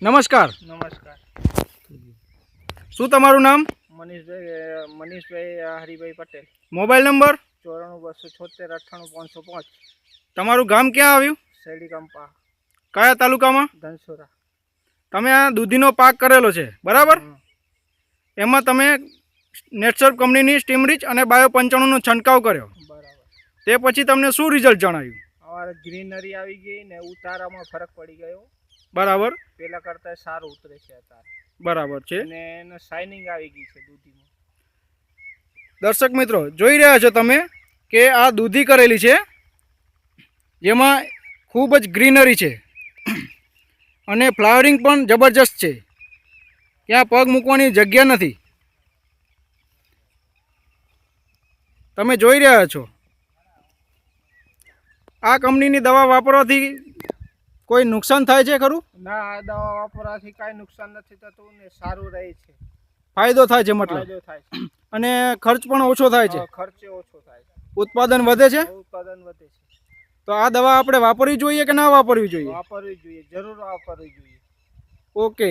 નમસ્કાર. નમસ્કાર. શું તમારું નામ? મનીષભાઈ હરિભાઈ પટેલ. Mobile number? 94 276 98 505. તમારું ગામ ક્યાં આવ્યું? શેરડી કંપા, કયા તાલુકામાં? ધનસુરા. તમે આ દૂધીનો પાક કરેલો છે બરાબર? એમાં તમે નેટસર્ફ કંપનીની સ્ટીમરીચ અને બાયો 95નો છંટકાવ કર્યો. બરાબર. તે પછી તમને શું રિઝલ્ટ જણાવ્યું? અમારે ગ્રીનરી આવી ગઈ ને ઉતારામાં ફરક પડી ગયો. બરાબર. પેલા કરતા સારું ઉતરે છે અત્યારે. બરાબર છે. અને એને શાઇનિંગ આવી ગઈ છે દૂધીમાં. દર્શક મિત્રો જોઈ રહ્યા છો તમે કે આ દૂધી કરેલી છે જેમાં ખૂબ જ ગ્રીનરી છે અને ફ્લાવરિંગ પણ જબરજસ્ત છે. ત્યાં પગ મૂકવાની જગ્યા નથી. તમે જોઈ રહ્યા છો આ કંપનીની દવા વાપરવાથી કોઈ નુકસાન થાય છે ખરું? ના, આ દવા વાપરવાથી કાંઈ નુકસાન નથી થતું ને સારું રહે છે. ફાયદો થાય છે મતલબ? ફાયદો થાય છે અને ખર્ચ પણ ઓછો થાય છે? ખર્ચે ઓછો થાય છે. ઉત્પાદન વધે છે? ઉત્પાદન વધે છે. તો આ દવા આપણે વાપરવી જોઈએ કે ના વાપરવી જોઈએ? વાપરવી જોઈએ, જરૂર વાપરવી જોઈએ. ઓકે.